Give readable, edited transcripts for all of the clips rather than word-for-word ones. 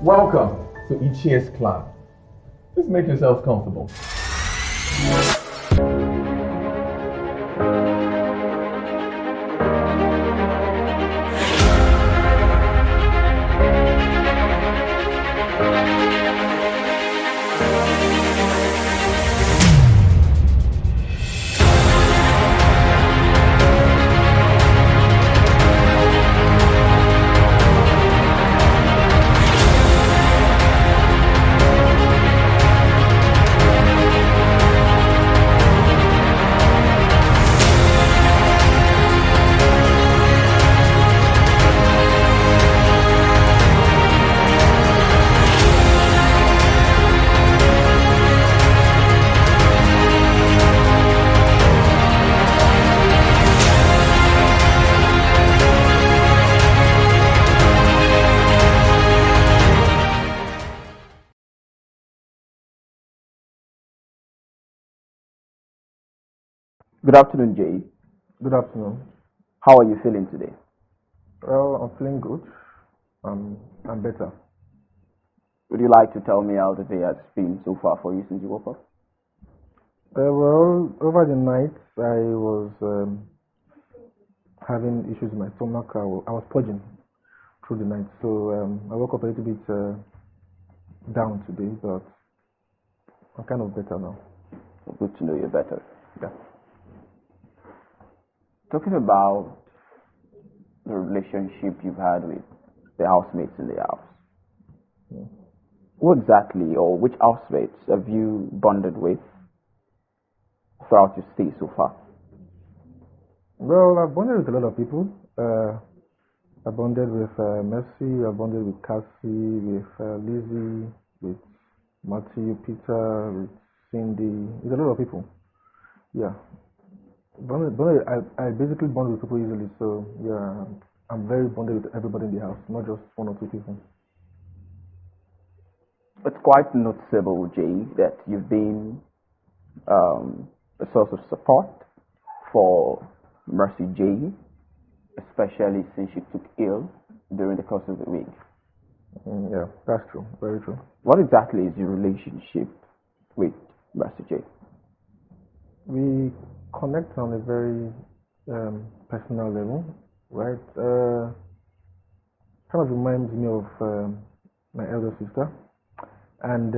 Welcome to Ichie's Clan. Please make yourselves comfortable. Good afternoon, Jay. Good afternoon. How are you feeling today? Well, I'm feeling good. I'm better. Would you like to tell me how the day has been so far for you since you woke up? Well, over the night, I was having issues with my stomach. I was purging through the night, so I woke up a little bit down today, but I'm kind of better now. Good to know you're better. Yeah. Talking about the relationship you've had with the housemates in the house. Yeah. Who exactly or which housemates have you bonded with throughout your stay so far? Well, I've bonded with a lot of people. I bonded with Mercy, I bonded with Cassie, with Lizzie, with Matthew, Peter, with Cindy. With a lot of people. Yeah. I basically bond with people easily, so yeah, I'm very bonded with everybody in the house, not just one or two people. It's quite noticeable, Jay, that you've been a source of support for Mercy J, especially since she took ill during the course of the week. Yeah, that's true. Very true. What exactly is your relationship with Mercy J? We connect on a very personal level, right? Kind of reminds me of my elder sister, and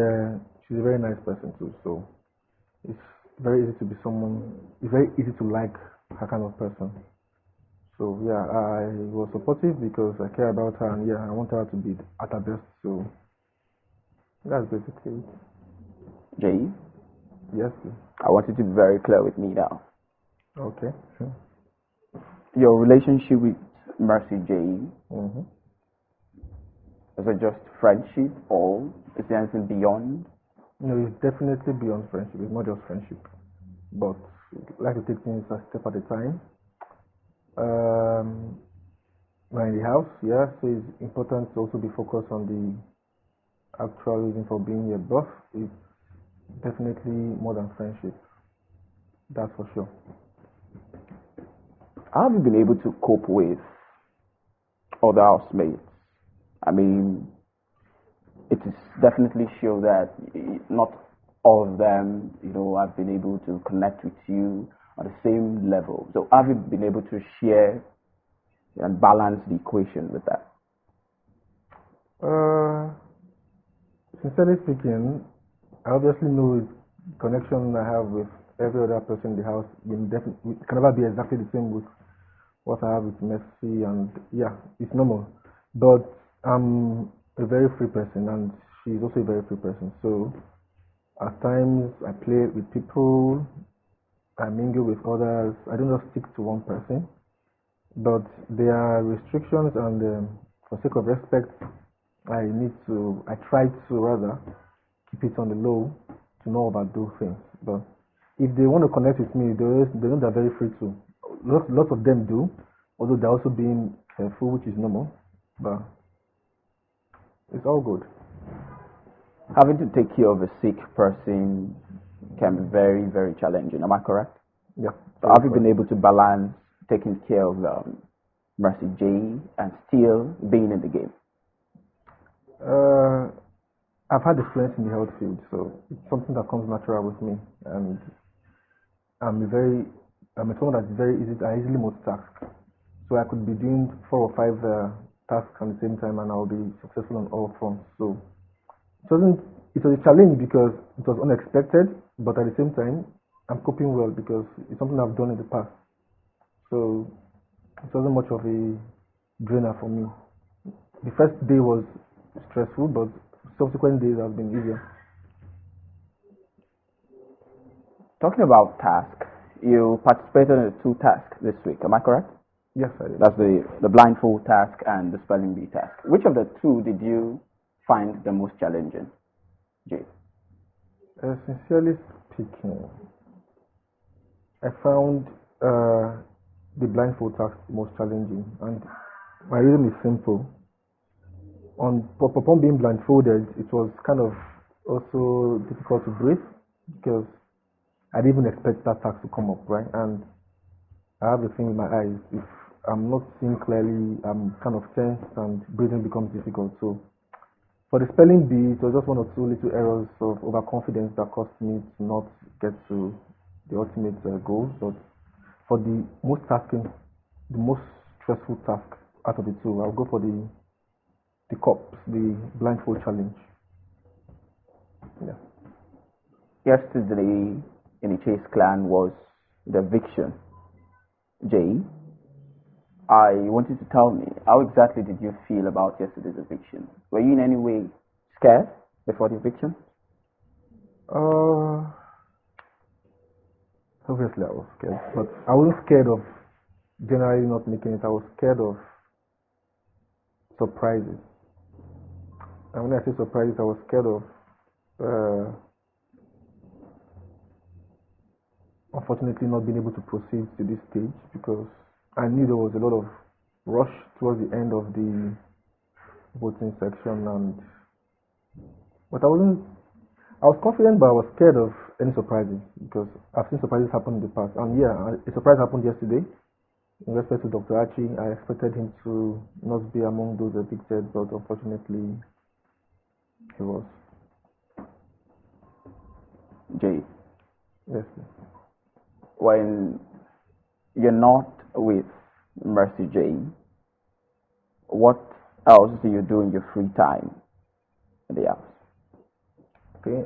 she's a very nice person too. So it's very easy to be someone. It's very easy to like her kind of person. So yeah, I was supportive because I care about her, and yeah, I want her to be at her best. So that's basically it. Jay, Yes, please. I want you to be very clear with me now. Okay, sure. Your relationship with Mercy J, Mm-hmm. is it just friendship or is there anything beyond? No, it's definitely beyond friendship. It's not just friendship, but I like to take things a step at a time. We're in the house, yeah, so it's important to also be focused on the actual reason for being here. But it's definitely more than friendship. That's for sure. How have you been able to cope with other housemates? I mean, it is definitely sure that not all of them, have been able to connect with you on the same level. So have you been able to share and balance the equation with that? Sincerely speaking, I obviously know the connection I have with every other person in the house it can never be exactly the same with what I have with Mercy, and yeah, it's normal. But I'm a very free person, and she's also a very free person. So at times I play with people, I mingle with others. I don't just stick to one person, but there are restrictions, and for sake of respect, I try to rather keep it on the low to know about those things. But if they want to connect with me, they know they're very free to. Lots of them do, although they're also being careful, which is normal. But it's all good. Having to take care of a sick person can be very, very challenging. Am I correct? Yeah. So have you been able to balance taking care of Mercy J and still being in the game? Uh, I've had experience in the health field, so it's something that comes natural with me, and I'm a very, I'm a someone that's very easy. I easily multitask, so I could be doing 4 or 5 tasks at the same time, and I'll be successful on all fronts. So it wasn't, it was a challenge because it was unexpected, but at the same time, I'm coping well because it's something I've done in the past. So it wasn't much of a drainer for me. The first day was stressful, but subsequent days have been easier. Talking about tasks, you participated in 2 tasks this week, am I correct? Yes, I did. That's the blindfold task and the spelling bee task. Which of the 2 did you find the most challenging, Jay? Sincerely speaking, I found the blindfold task most challenging, and my reason is simple. Upon being blindfolded, it was kind of also difficult to breathe because I didn't even expect that task to come up, right? And I have the thing with my eyes. If I'm not seeing clearly, I'm kind of tense and breathing becomes difficult. So for the spelling bee, it was just 1 or 2 little errors of overconfidence that caused me to not get to the ultimate goal. But for the most stressful task out of the 2, I'll go for the COPS, the blindfold challenge. Yeah. Yesterday in the Chase clan was the eviction. Jay, I want you to tell me, how exactly did you feel about yesterday's eviction? Were you in any way scared before the eviction? Obviously I was scared, but I wasn't scared of generally not making it. I was scared of surprises. And when I say surprises, I was scared of unfortunately not being able to proceed to this stage because I knew there was a lot of rush towards the end of the voting section, but I was confident, but I was scared of any surprises because I've seen surprises happen in the past. And yeah, a surprise happened yesterday. In respect to Dr. Archie, I expected him to not be among those evicted, but unfortunately he was. Jay, Yes. when you're not with Mercy Jane, what else do you do in your free time in the house? Okay.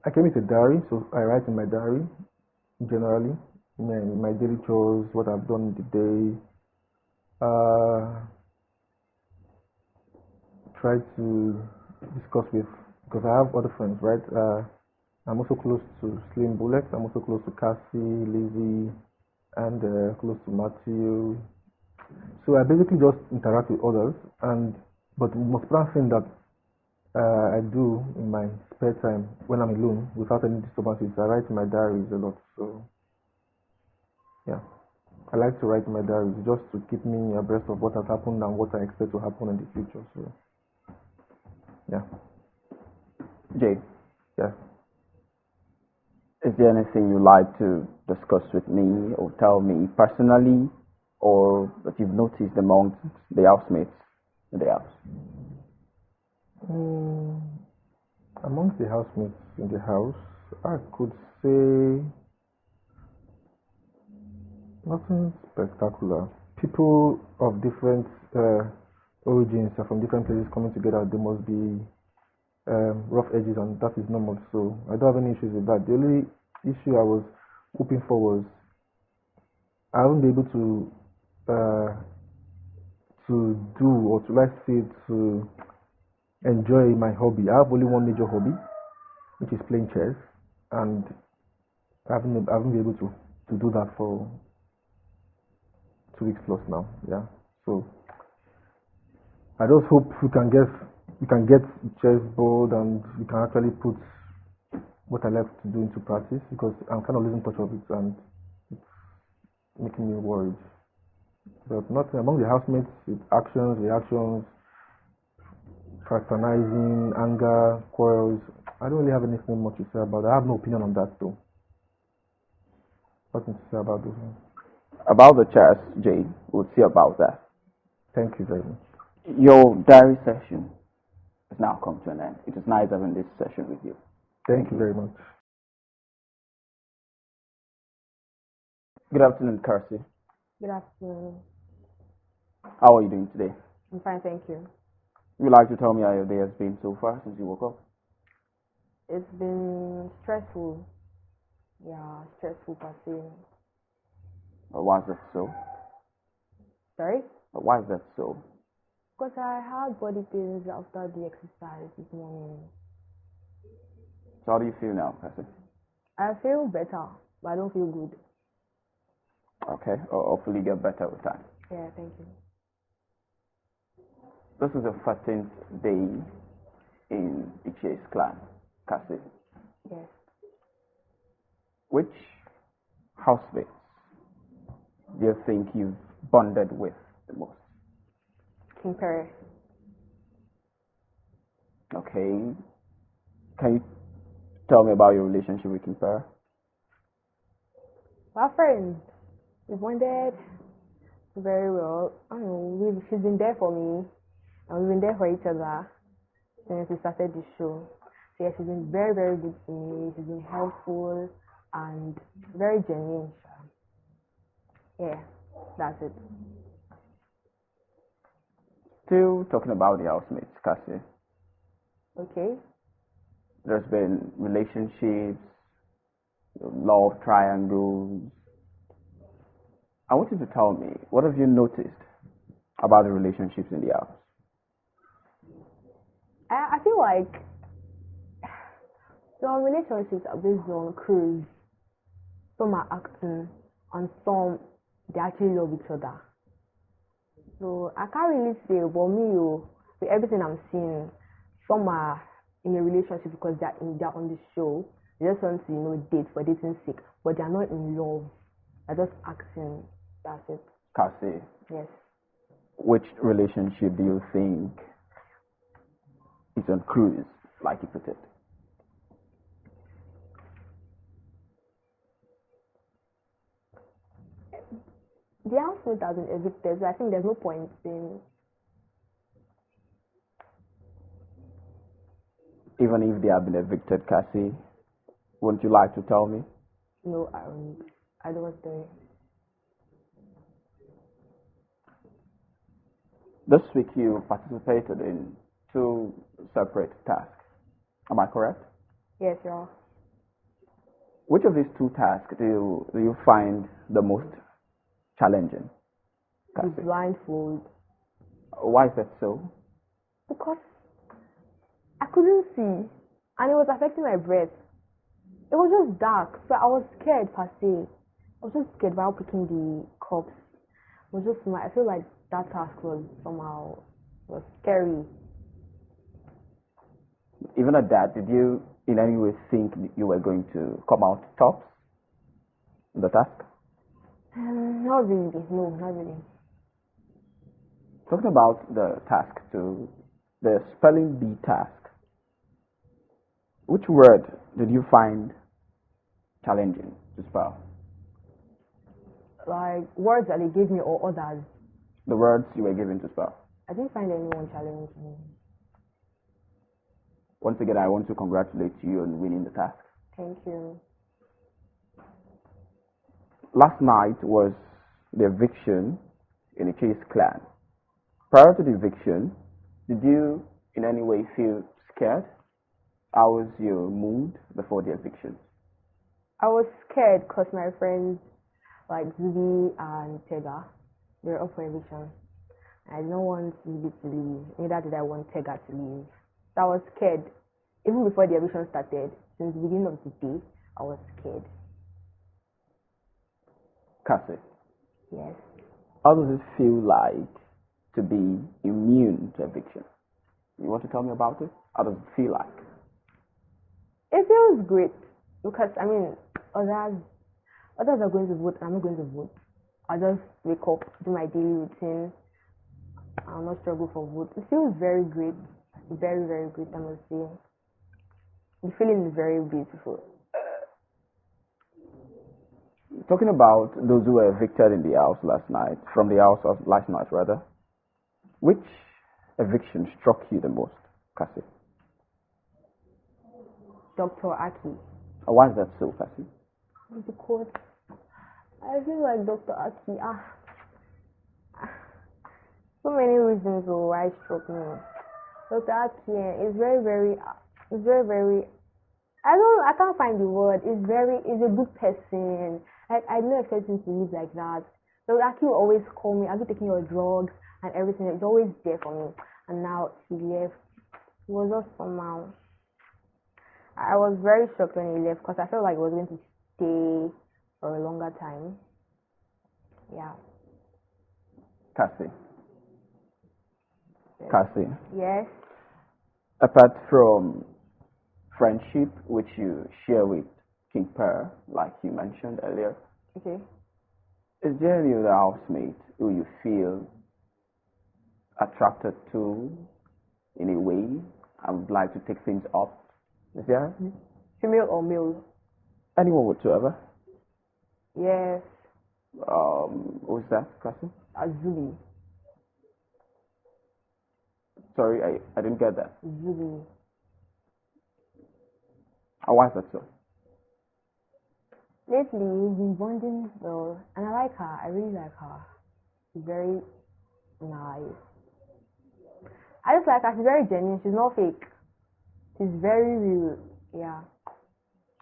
I came with a diary, so I write in my diary generally my daily chores, what I've done in the day. Try to discuss with because I have other friends, right? I'm also close to Slim Bullet. I'm also close to Cassie, Lizzie, and close to Matthew. So I basically just interact with others. But the most important thing that I do in my spare time when I'm alone, without any disturbances, I write in my diaries a lot. So yeah, I like to write in my diaries just to keep me abreast of what has happened and what I expect to happen in the future. So yeah. Jay, Yeah. is there anything you'd like to discuss with me or tell me personally, or that you've noticed amongst the housemates in the house? Amongst the housemates in the house, I could say nothing spectacular. People of different origins are from different places coming together. There must be rough edges, and that is normal. So I don't have any issues with that. The only issue I was hoping for was I won't be able to do, or to let's say to enjoy my hobby. I have only one major hobby, which is playing chess, and I haven't been able to do that for 2 weeks plus now. Yeah. So I just hope we can get chessboard and we can actually put what I like to do into practice, because I'm kind of losing touch of it and it's making me worried. But not among the housemates, with actions, reactions, fraternizing, anger, quarrels. I don't really have anything much to say about it. I have no opinion on that though. Nothing to say about those ones. About the chess, Jay, we'll see about that. Thank you very much. Your diary session has now come to an end. It is nice having this session with you. Thank you very much. Good afternoon, Cassie. Good afternoon. How are you doing today? I'm fine, thank you. Would you like to tell me how your day has been so far since you woke up? It's been stressful. Yeah, stressful per se. Why is that so? Sorry? Why is that so? Because I had body pains after the exercise this morning. So how do you feel now, Cassie? I feel better, but I don't feel good. Okay, hopefully get better with time. Yeah, thank you. This is the 13th day in HOUSEMATES clan, Cassie. Yes. Which housemates do you think you've bonded with the most? King Perry. Okay. Can you tell me about your relationship with King Perry? We're friends. We bonded very well. I don't know, she's been there for me, and we've been there for each other since we started the show. So yeah, she's been very, very good to me. She's been helpful and very genuine. Yeah, that's it. Still talking about the housemates, Cassie. Okay. There's been relationships, love triangles. I want you to tell me, what have you noticed about the relationships in the house? I feel like some relationships are based on cruise. Some are acting, and some they actually love each other. So I can't really say, but me, with everything I'm seeing, some are in a relationship because they're on the show. They just want to, date for dating sake, but they're not in love. They're just acting. That's it. Cassie, Yes. which relationship do you think is on cruise, like you put it? The housemate has been evicted, so I think there's no point in. Even if they have been evicted, Cassie, wouldn't you like to tell me? No, I don't want to tell you. This week you participated in 2 separate tasks. Am I correct? Yes, you are. Which of these 2 tasks do you find the most challenging, The Cassie? blindfold. Why is that so? Because I couldn't see, and it was affecting my breath. It was just dark, so I was scared per se. I was just scared while picking the cups. It was just, I feel like that task was scary. Even at that, did you in any way think you were going to come out tops in the task? Not really. No, not really. Talking about the task 2, the spelling bee task, which word did you find challenging to spell? Like words that they gave me or others. The words you were given to spell. I didn't find anyone challenging. Once again, I want to congratulate you on winning the task. Thank you. Last night was the eviction in a Chase clan. Prior to the eviction, did you in any way feel scared? How was your mood before the eviction? I was scared because my friends like Zubi and Tega, they were up for eviction. I didn't want Zubi to leave, neither did I want Tega to leave. So I was scared. Even before the eviction started, since the beginning of the day, I was scared. Cassie, Yes. how does it feel like to be immune to eviction? You want to tell me about it? How does it feel like? It feels great because others are going to vote and I'm not going to vote. I just wake up, do my daily routine. I'll not struggle for vote. It feels very great. Very, very great, I must say. The feeling is very beautiful. Talking about those who were evicted in the house last night, from the house of last night rather, which eviction struck you the most, Cassie? Dr. Aki. Why is that so, Cassie? Because I feel like Dr. Aki, so many reasons why it struck me. Dr. Aki is very, I can't find the word. He's a good person. Like, I didn't expect him to live like that. Dr. Aki will always call me, "Have you taken your drugs?" and everything. It's always there for me. And now he left. It was just somehow. I was very shocked when he left because I felt like he was going to stay for a longer time. Yeah. Cassie. Yes. Cassie. Yes. Apart from friendship, which you share with King Per, like you mentioned earlier, Okay. is there any other housemate who you feel attracted to in a way and would like to take things up? Is there Female or male? anyone whatsoever? Yes. Who's that, Cassie? Azuli. Sorry, I didn't get that. Zuli. Why is that so? Lately, we've been bonding well, and I like her. I really like her. She's very nice. I just like her. She's very genuine. She's not fake. She's very real. Yeah.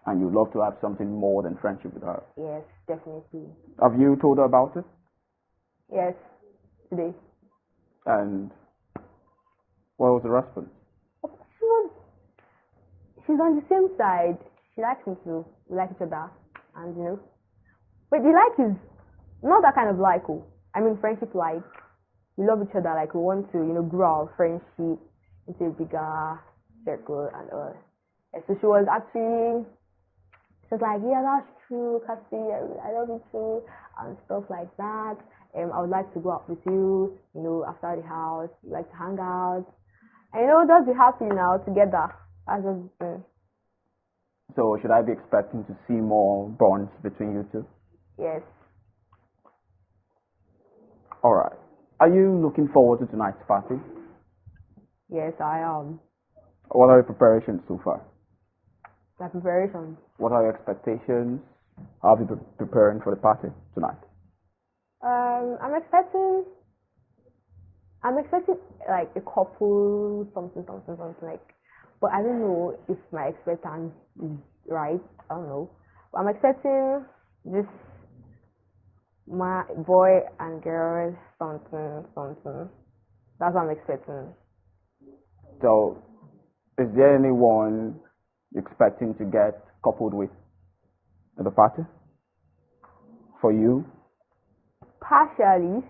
And you'd love to have something more than friendship with her. Yes, definitely. Have you told her about it? Yes. Today. And what was the response? She's on the same side. She likes me too. We like each other. And but the like is not that kind of like. Oh. I mean friendship like. We love each other. Like we want to, grow our friendship into a bigger circle and all. And so she was like, yeah, that's true, Cassie. I love you too, and stuff like that. I would like to go out with you, after the house. We like to hang out. And just be happy now together. That's just the thing. So should I be expecting to see more bonds between you two? Yes. All right. Are you looking forward to tonight's party? Yes, I am. What are your preparations so far? My preparations. What are your expectations? How are you preparing for the party tonight? I'm expecting like a couple, something like. But I don't know if my expectation is right. I don't know. But I'm expecting this my boy and girl something. That's what I'm expecting. So, is there anyone you're expecting to get coupled with at the party? For you? Partially.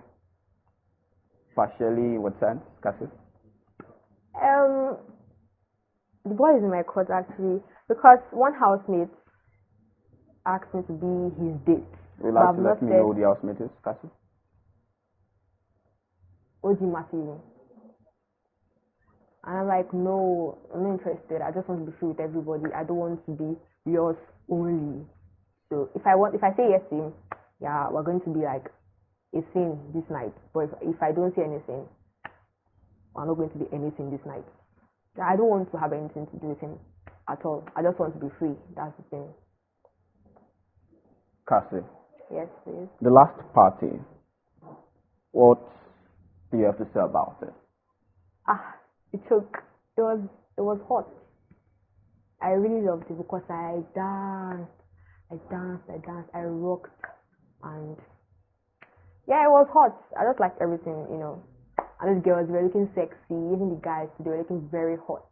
Partially, in what sense, Cassie? The boy is in my court actually because one housemate asked me to be his date. Would you like to let me know who the housemate is, Cassie? OG Matthew. And I'm like, no, I'm not interested. I just want to be free with everybody. I don't want to be yours only. So if I say yes to him, yeah, we're going to be like a scene this night. But if I don't say anything, we're not going to be anything this night. I don't want to have anything to do with him at all. I just want to be free. That's the thing. Cassie. Yes, please. The last party, what do you have to say about it? It was hot. I really loved it because I danced, I rocked, and yeah, it was hot. I just liked everything, And these girls were looking sexy, even the guys, they were looking very hot.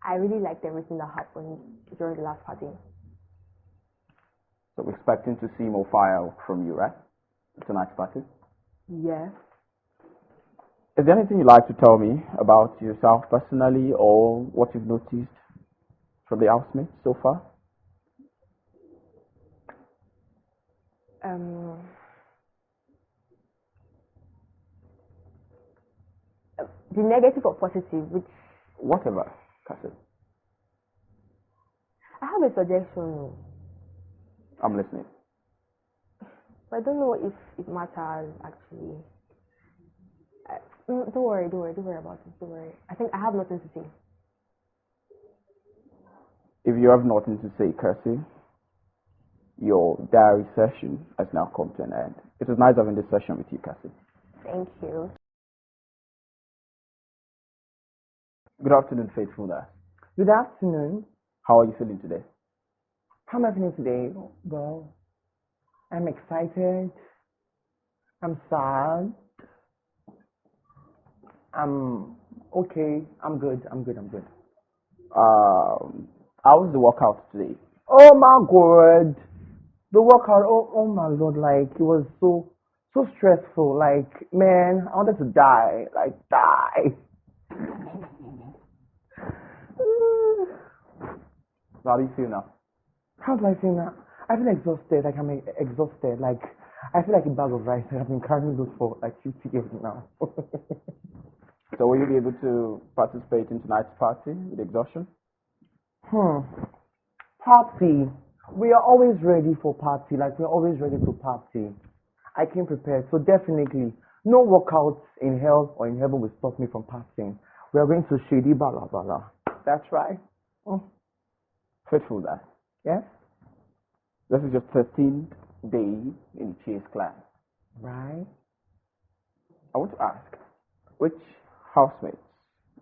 I really liked everything that happened during the last party. So we're expecting to see more fire from you, right? Tonight's party? Yes. Is there anything you'd like to tell me about yourself personally or what you've noticed from the housemates so far? The negative or positive, which... Whatever, Cassie. I have a suggestion. I'm listening. But I don't know if it matters, actually. Don't worry about it. Don't worry. I think I have nothing to say. If you have nothing to say, Cassie, your diary session has now come to an end. It was nice having this session with you, Cassie. Thank you. Good afternoon, Faithfulness. Good afternoon. How are you feeling today? How am I feeling today? Well, I'm excited. I'm sad. I'm okay. I'm good. How was the workout today? Oh my God. The workout, oh my Lord, like it was so stressful. Like, man, I wanted to die. Like, die. How do you feel now? How do I feel now? I feel exhausted. Like, I'm exhausted. Like, I feel like a bag of rice. I've been carrying those for like 50 years now. So will you be able to participate in tonight's party with exhaustion? Party. We are always ready for party. Like, we're always ready to party. I came prepared. So definitely, no workouts in hell or in heaven will stop me from partying. We are going to Shady Bala Bala. That's right. Faithfulness. Yes? This is your 13th day in Chase class. Right. I want to ask, which housemates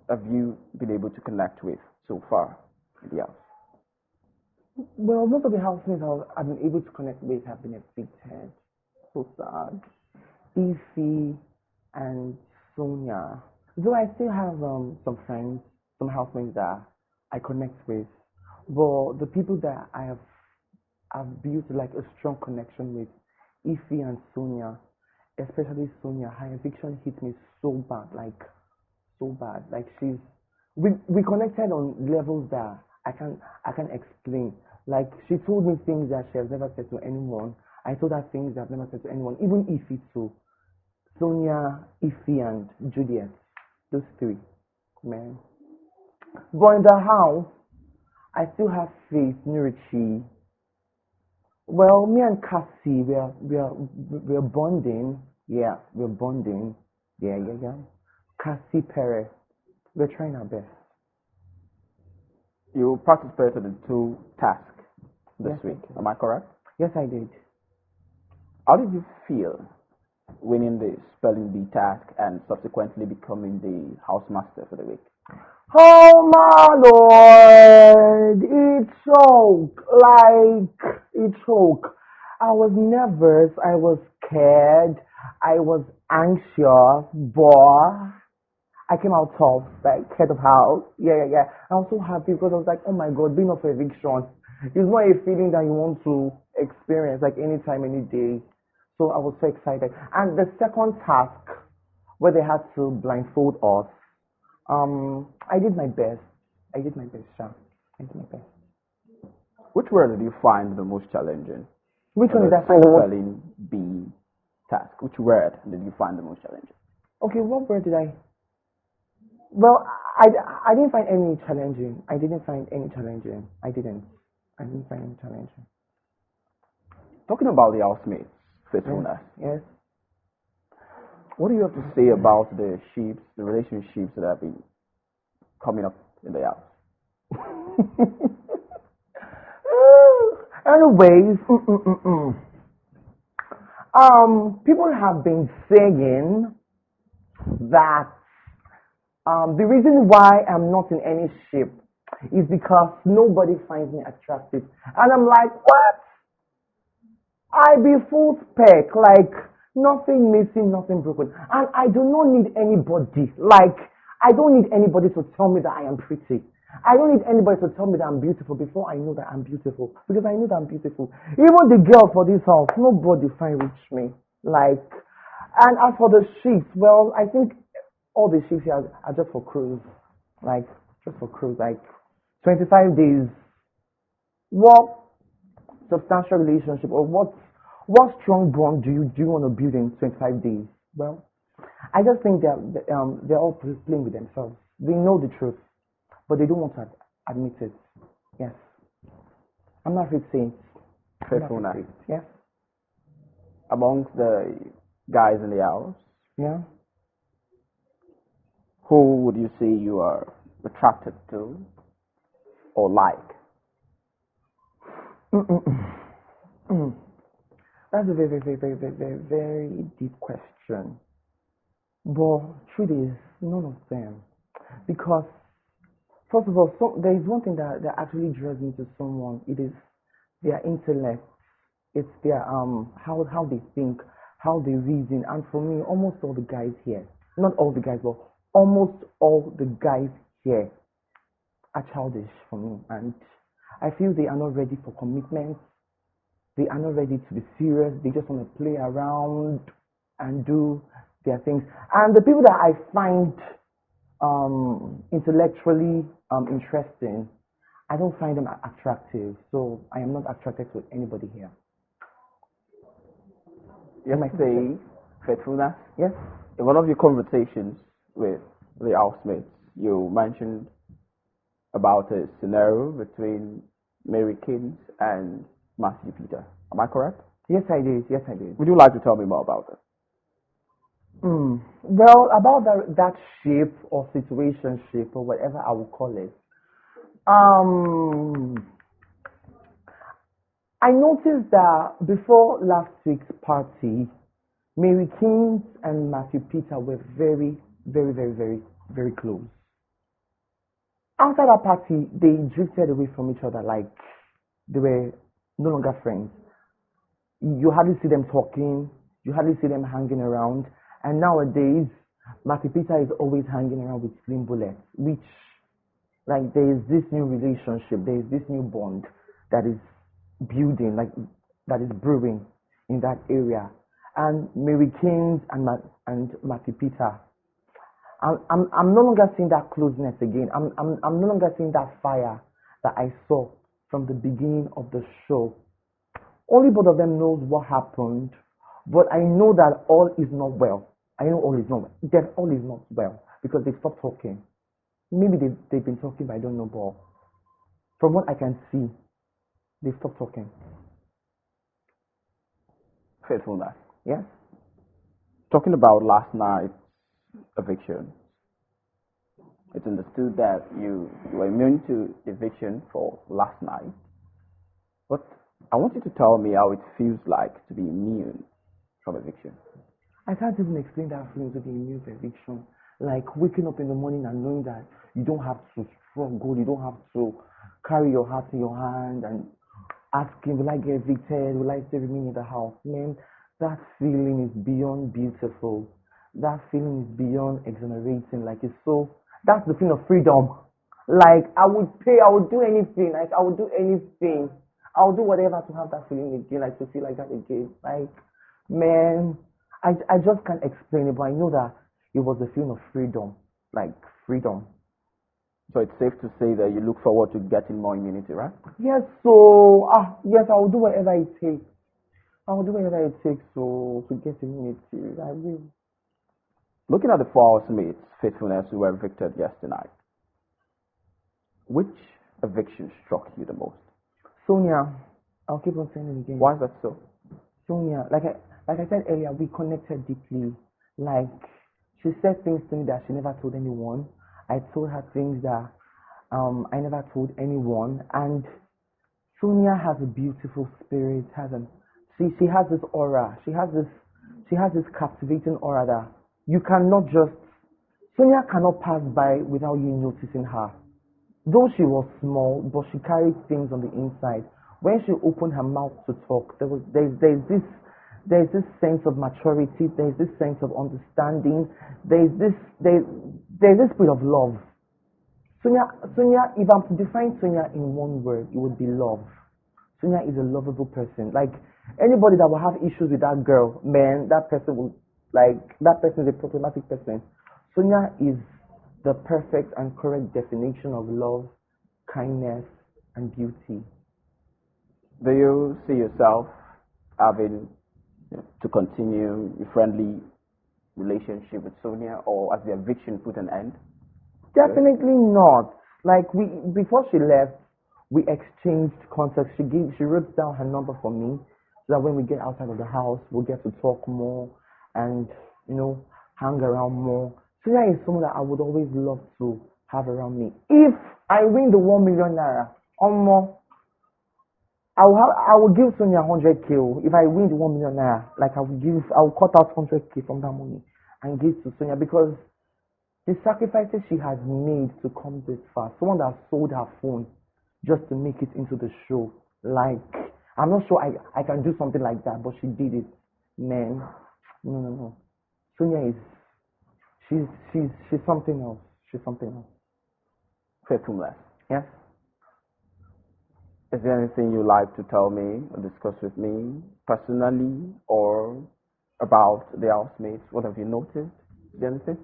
have you been able to connect with so far in the house? Well, most of the housemates I've been able to connect with have been evicted. So sad. Ify and Sonia. Though I still have some friends, some housemates that I connect with, but the people that I've built like a strong connection with, Ify and Sonia, especially Sonia, her eviction hit me so bad, like so bad. Like we connected on levels that I can't explain. Like, she told me things that she has never said to anyone. I told her things that I've never said to anyone, even Ify too. Sonia, Ify, and Juliet. Those three. Man. But in the house, I still have faith, Nurichi. Well, me and Cassie, we're bonding. Yeah, we're bonding. Yeah. Cassie Perez. We're trying our best. You participated in 2 tasks this Yes, week, am I correct? Yes, I did. How did you feel winning the spelling bee task and subsequently becoming the housemaster for the week? Oh my Lord, it choked, like it choked. I was nervous, I was scared, I was anxious, but I came out tough, like head of house. Yeah. I was so happy because I was like, oh my God, being off eviction is not a feeling that you want to experience like anytime, any day. So I was so excited. And the second task, where they had to blindfold us, I did my best. Sha. I did my best. Which word did you find the most challenging? Which one is that? Spelling bee task. Which word did you find the most challenging? Okay, what word did I? Well, I didn't find any challenging. I didn't find any challenging. Talking about the housemates, Faithfulness. Yes. What do you have to say about the relationships that have been coming up in the house? Anyways, people have been saying that the reason why I'm not in any ship is because nobody finds me attractive. And I'm like, what? I be full spec, like nothing missing, nothing broken. And I do not need anybody. Like, I don't need anybody to tell me that I am pretty. I don't need anybody to tell me that I'm beautiful before I know that I'm beautiful. Because I know that I'm beautiful. Even the girls for this house, nobody find reach me. Like, and as for the sheets, well, I think all the sheets here are just for cruise. Like, just for cruise. Like, 25 days. What substantial relationship or what strong bond do you want to build in 25 days? Well, I just think they're all playing with themselves. They know the truth, but they don't want to admit it. Yes. I'm not afraid to say it. Faithfulness. Yes. Amongst the guys in the house, Yeah. Who would you say you are attracted to or like? That's a very, very, very, very, very, very deep question. But truth is, none of them. Because, first of all, there is one thing that actually draws me to someone. It is their intellect. It's their how they think, how they reason. And for me, almost all the guys here, not all the guys, but almost all the guys here are childish for me. And I feel they are not ready for commitment. They are not ready to be serious. They just want to play around and do their things. And the people that I find intellectually interesting, I don't find them attractive. So I am not attracted to anybody here. You might say faithfulness. Yes. In one of your conversations with the housemates, you mentioned about a scenario between Mary Kins and Matthew Peter. Am I correct? Yes, I did. Yes, I did. Would you like to tell me more about it? Well, about that shape or situationship or whatever I will call it. I noticed that before last week's party, Mary Kins and Matthew Peter were very, very, very, very, very close. After that party, they drifted away from each other like they were no longer friends. You hardly see them talking, you hardly see them hanging around, and nowadays, Matthew Peter is always hanging around with Slim Bullet, which, like, there is this new relationship, there is this new bond that is building, like, that is brewing in that area. And Mary Kins and Matthew Peter, I'm no longer seeing that closeness again. I'm no longer seeing that fire that I saw from the beginning of the show. Only both of them knows what happened, but I know that all is not well. I know all is not well. That all is not well because they stopped talking. Maybe they've been talking, but I don't know. But from what I can see, they stopped talking. Faithfulness. Yes. Talking about last night's eviction, it's understood that you were immune to eviction for last night. But I want you to tell me how it feels like to be immune from eviction. I can't even explain that feeling to be immune to eviction. Like waking up in the morning and knowing that you don't have to struggle, you don't have to carry your heart in your hand and asking, will I get evicted? Will I still remain in the house? Man, that feeling is beyond beautiful. That feeling is beyond exonerating. Like it's so, that's the feeling of freedom. Like I would do anything. Like I would do anything. I would do whatever to have that feeling again, like to feel like that again. Like, man, I just can't explain it, but I know that it was a feeling of freedom. Like freedom. So it's safe to say that you look forward to getting more immunity, right? Yes, so yes, I will do whatever it takes. I will do whatever it takes to get immunity. I will. Looking at the four housemates, faithfulness, who were evicted yesterday night, which eviction struck you the most? Sonia, I'll keep on saying it again. Why is that so? Sonia, like I said earlier, we connected deeply. Like she said things to me that she never told anyone. I told her things that I never told anyone. And Sonia has a beautiful spirit. She has this aura. She has this captivating aura that you cannot just. Sonia cannot pass by without you noticing her. Though she was small, but she carried things on the inside. When she opened her mouth to talk, there's this sense of maturity. There's this sense of understanding. There's this spirit of love. Sonia, if I'm to define Sonia in one word, it would be love. Sonia is a lovable person. Like anybody that will have issues with that girl, man, that person is a problematic person. Sonia is the perfect and correct definition of love, kindness, and beauty. Do you see yourself having to continue a friendly relationship with Sonia, or has the eviction put an end? Definitely not. Like before she left, we exchanged contacts. She wrote down her number for me so that when we get outside of the house, we'll get to talk more and hang around more. Sonia is someone that I would always love to have around me. If I win the 1 million naira, I will give Sonia 100K. If I win the 1 million naira, like I will cut out 100K from that money and give to Sonia, because the sacrifices she has made to come this far. Someone that sold her phone just to make it into the show. Like, I'm not sure I can do something like that, but she did it. Man, no. Sonia is, she's something else. She's something else. Faithfulness. Yes. Is there anything you'd like to tell me or discuss with me personally or about the housemates? What have you noticed? Is there anything?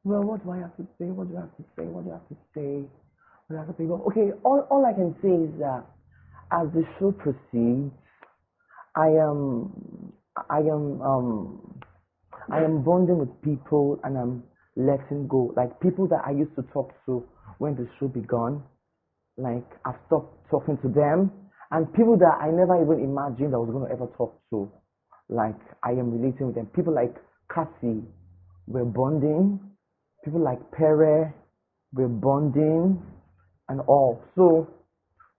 Well, what do I have to say? What do I have to say? What do I have to say? What do I have to say? Well, okay, all I can say is that as the show proceeds, I am bonding with people and I'm letting go. Like people that I used to talk to when the show began, like I've stopped talking to them, and people that I never even imagined I was going to ever talk to, like I am relating with them. People like Cassie, we're bonding. People like Pere, we're bonding and all. So,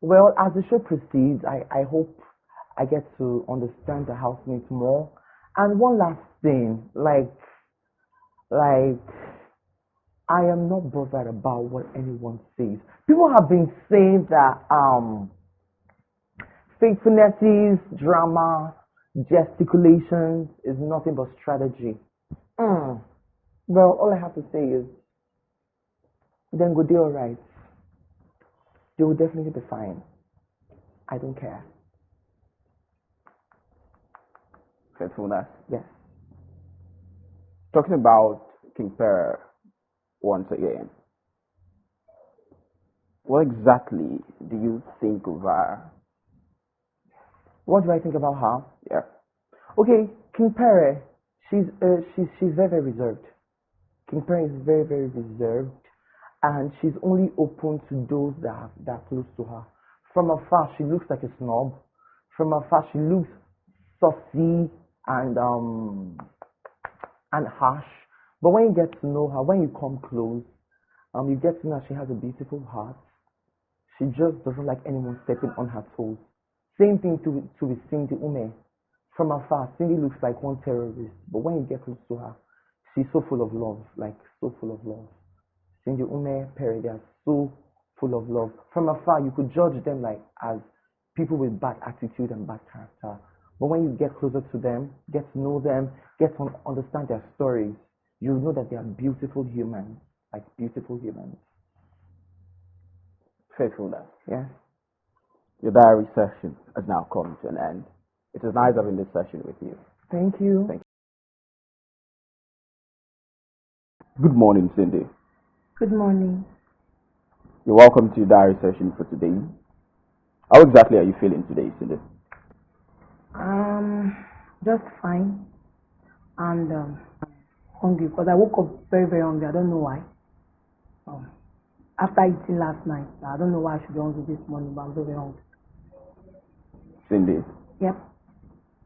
well, as the show proceeds, I hope I get to understand the housemates more. And one last thing, like I am not bothered about what anyone says. People have been saying that faithfulness, drama, gesticulations is nothing but strategy. Well, all I have to say is, then go, they're alright. They will definitely be fine. I don't care. Faithfulness. Yes. Talking about King Per once again, what exactly do you think of her? What do I think about her? Yeah. Okay, King Pere, she's very, very reserved. King Pere is very, very reserved, and she's only open to those that are close to her. From afar, she looks like a snob. From afar, she looks saucy and harsh. But when you get to know her, when you come close, you get to know she has a beautiful heart. She just doesn't like anyone stepping on her toes. Same thing to with Cindy Ume. From afar, Cindy looks like one terrorist, but when you get close to her, she's so full of love, like so full of love. Cindy Ume, Perry, they are so full of love. From afar, you could judge them like as people with bad attitude and bad character. But when you get closer to them, get to know them, get to understand their stories, you know that they are beautiful humans, like beautiful humans. Faithfulness. Yeah. Your diary session has now come to an end. It is nice having this session with you. Thank you. Thank you. Good morning, Cindy. Good morning. You're welcome to your diary session for today. How exactly are you feeling today, Cindy? Just fine. And hungry, because I woke up very, very hungry. I don't know why. After eating last night, I don't know why I should be hungry this morning, but I'm very, very hungry. Cindy. Yep.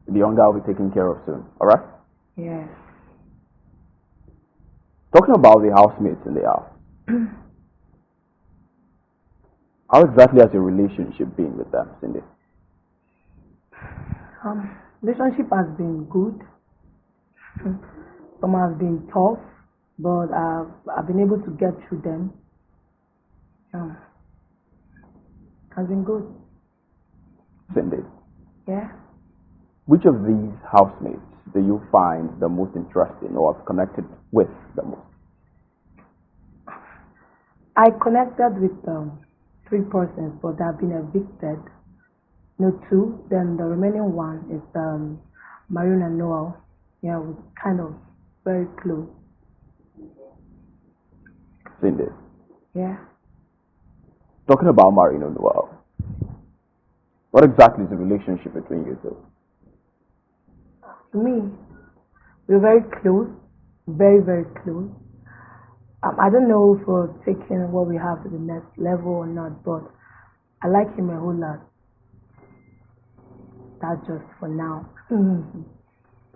The hunger will be taken care of soon, alright? Yes. Talking about the housemates in the house. How exactly has your relationship been with them, Cindy? Relationship has been good. Some have been tough, but I've been able to get through them. Has been good. Cindy. Yeah. Which of these housemates do you find the most interesting or have connected with the most? I connected with 3 persons, but they have been evicted. No, 2. Then the remaining one is Marion and Noel. Yeah, we're kind of very close. Cindy. Yeah. Talking about Marino Noel, what exactly is the relationship between you two? To me, we're very close, very, very close. I don't know if we're taking what we have to the next level or not, but I like him a whole lot. That's just for now.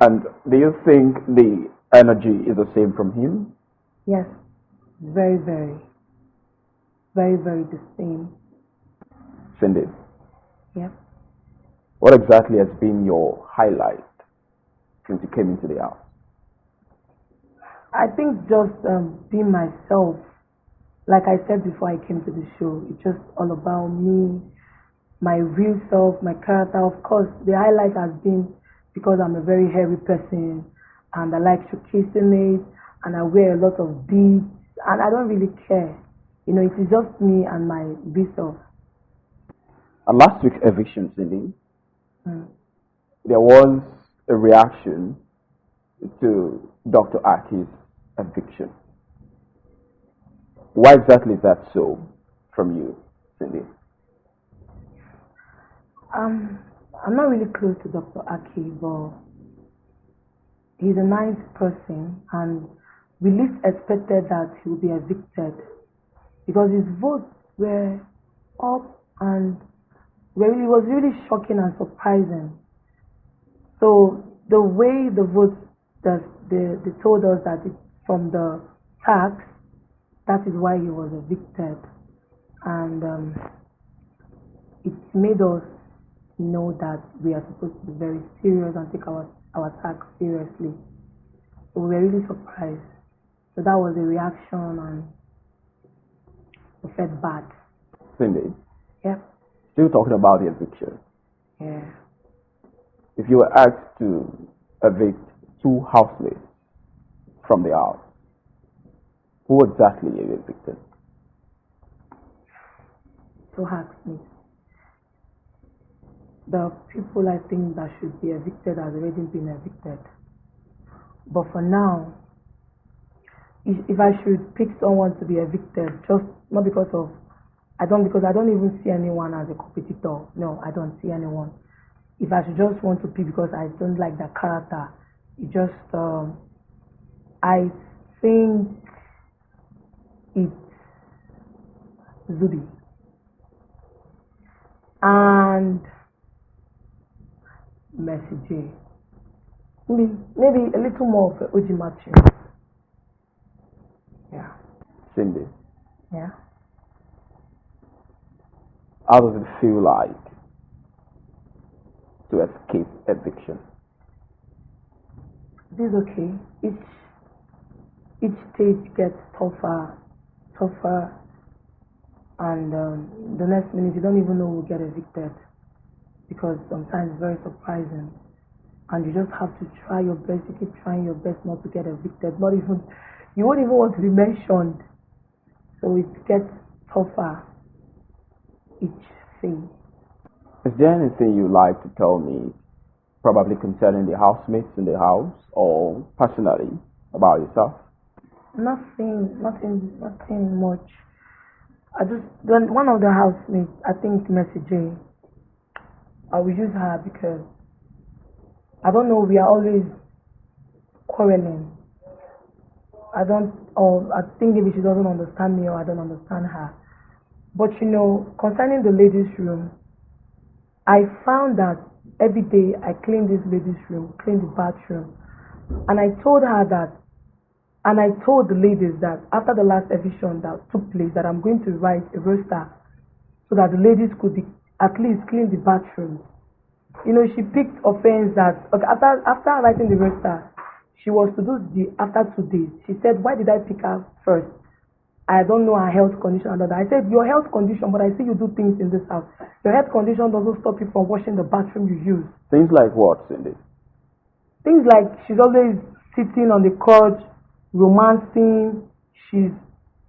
And do you think the energy is the same from him? Yes, very, very, very, very the same. Cindy, Yep. what exactly has been your highlight since you came into the house? I think just being myself. Like I said before I came to the show, it's just all about me, my real self, my character. Of course, the highlight has been because I'm a very hairy person and I like showcasing it and I wear a lot of beads and I don't really care. You know, it is just me and my real self. At last week's eviction, Cindy, Mm. there was a reaction to Dr. Aki's eviction. Why exactly is that so from you, Cindy? I'm not really close to Dr. Aki, but he's a nice person and we least expected that he would be evicted because his votes were up and it was really shocking and surprising. So the way the votes that they told us that it's from the tax, that is why he was evicted, and it made us know that we are supposed to be very serious and take our tax seriously. So we were really surprised. So that was the reaction and we felt bad. Cindy, Yep. still talking about the eviction. Yeah. If you were asked to evict 2 housemates from the house, who exactly are you evicted? So ask me. The people I think that should be evicted has already been evicted. But for now, if I should pick someone to be evicted, just not because I don't even see anyone as a competitor. No, I don't see anyone. If I should just want to pick because I don't like the character, it just I think it's Zubi and Mercy J. Maybe a little more of HOUSEMATES. Yeah. Cindy, Yeah. how does it feel like to escape eviction? This is okay. Each stage gets tougher, and the next minute you don't even know who will get evicted because sometimes it's very surprising, and you just have to try your best. You keep trying your best not to get evicted. Not even you won't even want to be mentioned. So it gets tougher each phase. Is there anything you'd like to tell me, probably concerning the housemates in the house or personally about yourself? Nothing much. Then one of the housemates, I think Mercy J, I will use her because I don't know, we are always quarreling. I think maybe she doesn't understand me or I don't understand her. But you know, concerning the ladies' room, I found that every day I clean this ladies' room, clean the bathroom, and I told her that, and I told the ladies that after the last eviction that took place, that I'm going to write a roster so that the ladies could at least clean the bathrooms. You know, she picked offense that okay, after writing the roster, she was to do after 2 days. She said, "Why did I pick her first? I don't know her health condition." And I said, "Your health condition, but I see you do things in this house. Your health condition doesn't stop you from washing the bathroom you use." Things like what, Cindy? Things like she's always sitting on the couch, romancing. She's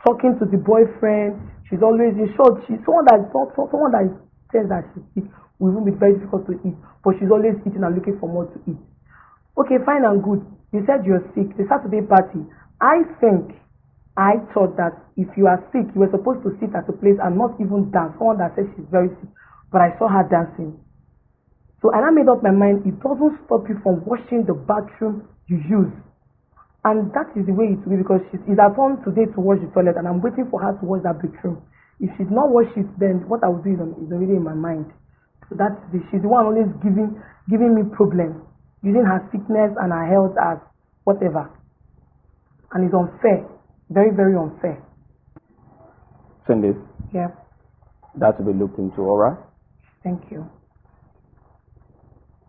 talking to the boyfriend. She's always, in short, she's someone that says that she's sick will even be very difficult to eat, but she's always eating and looking for more to eat. Okay, fine and good. You said you're sick. The Saturday party. I thought that if you are sick, you were supposed to sit at a place and not even dance. Someone that says she's very sick, but I saw her dancing. So, and I made up my mind, it doesn't stop you from washing the bathroom you use. And that is the way it will be because she's at home today to wash the toilet and I'm waiting for her to wash that bathroom. If she's not washed it, then what I will do is already in my mind. So she's the one always giving me problems, using her sickness and her health as whatever. and it's unfair. Very, very unfair. Cindy, Yeah, that will be looked into, alright? thank you.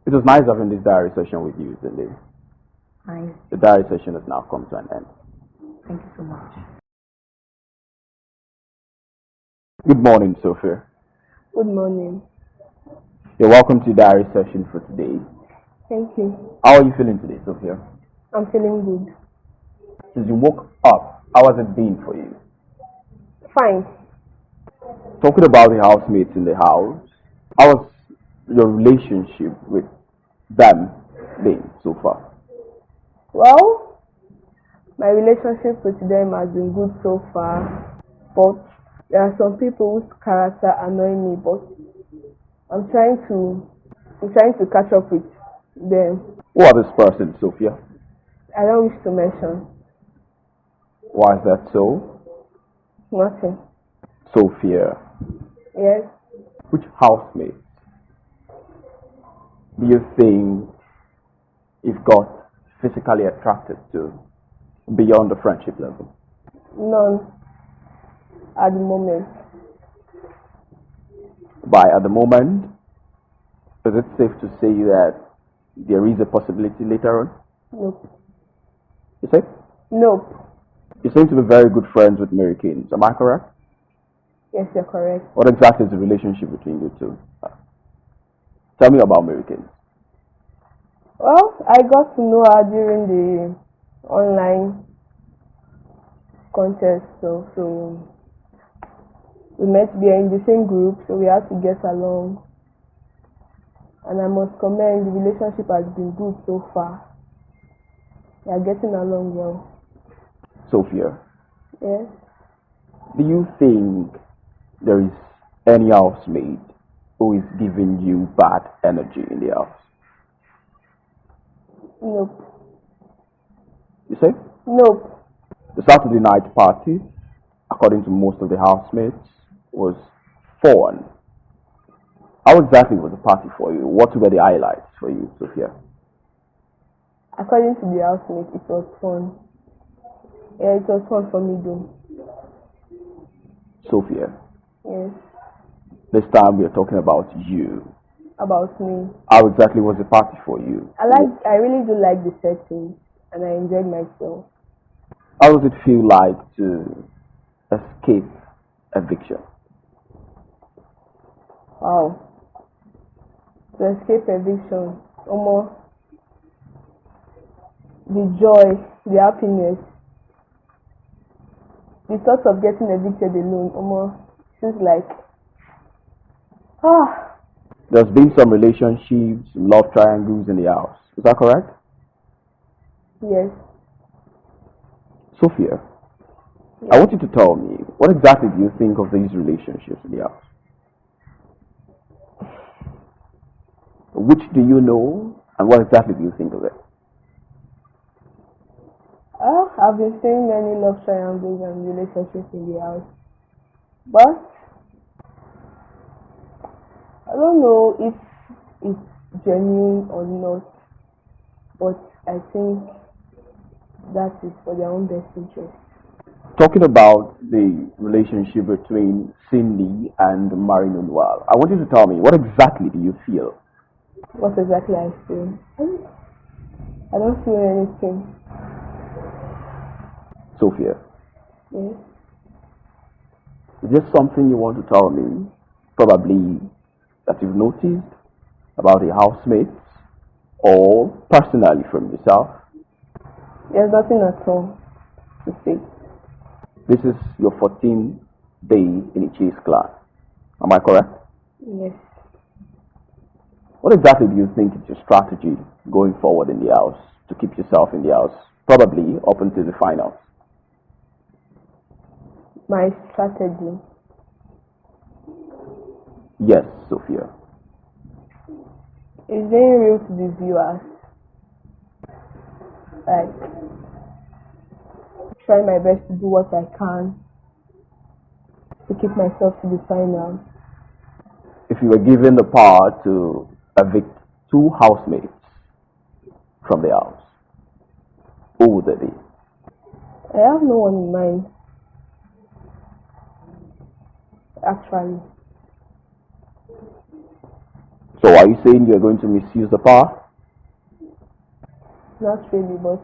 It was nice having this diary session with you, Cindy. Nice. The diary session has now come to an end. Thank you so much. Good morning, Sophia. Good morning. You're welcome to diary session for today. Thank you. How are you feeling today, Sophia? I'm feeling good. Since you woke up, how has it been for you? Fine. Talking about the housemates in the house, how has your relationship with them been so far? Well, my relationship with them has been good so far, but there are some people whose character annoy me, but I'm trying to catch up with them. Who are this person, Sophia? I don't wish to mention. Why is that so? Nothing. Sophia, Yes. which housemates do you think you've got physically attracted to beyond the friendship level? None. At the moment. By at the moment, is it safe to say that there is a possibility later on? Nope. You say? Nope. You seem to be very good friends with Mary Keynes, am I correct? Yes, you're correct. What exactly is the relationship between you two? Tell me about Mary Keynes. Well, I got to know her during the online contest, so we met there in the same group, so we had to get along. And I must commend, the relationship has been good so far. We are getting along well. Sophia, Yes. do you think there is any housemate who is giving you bad energy in the house? Nope. You say? Nope. The Saturday night party, according to most of the housemates, was fun. How exactly was the party for you? What were the highlights for you, Sophia? According to the housemate, it was fun. Yeah, it was fun for me though. Sophia, Yes. this time we are talking about you. About me. How exactly was the party for you? I really do like the setting, and I enjoyed myself. How does it feel like to escape eviction? Wow. To escape eviction, almost the joy, the happiness, the thought of getting evicted alone almost feels like There's been some relationships, love triangles in the house. Is that correct? yes. Sophia, I want you to tell me, what exactly do you think of these relationships in the house? Which do you know, and what exactly do you think of it? I've been seeing many love triangles and relationships in the house, but I don't know if it's genuine or not, but I think that is for their own best interest. Talking about the relationship between Cindy and Marino Noir, I want you to tell me, what exactly do you feel? What exactly I feel? I don't feel anything. Sophia, Yes. is there something you want to tell me, probably that you've noticed about the housemates, or personally from yourself? There's nothing at all to say. This is your 14th day in a chase class. Am I correct? Yes. What exactly do you think is your strategy going forward in the house to keep yourself in the house, probably up until the finals? My strategy. Yes, Sophia. It's very real to the viewers. Like, try my best to do what I can to keep myself to the final. If you were given the power to evict 2 housemates from the house, who would they be? I have no one in mind. Actually. So are you saying you're going to misuse the power? Not really, but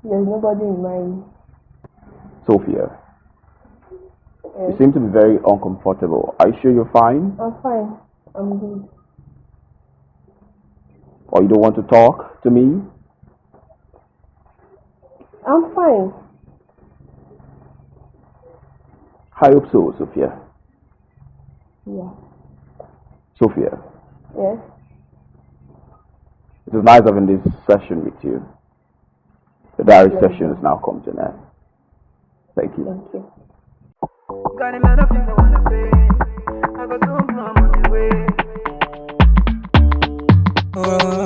there's nobody in mind. Sophia, Yes. you seem to be very uncomfortable. Are you sure you're fine? I'm fine. I'm good. Or you don't want to talk to me? I'm fine. I hope so, Sophia. Yeah. Sophia, Yes. it is nice having this session with you. The diary session has now come to an end. Thank you. Thank you. Got a lot of things I wanna say. I got some plum on the way. Oh,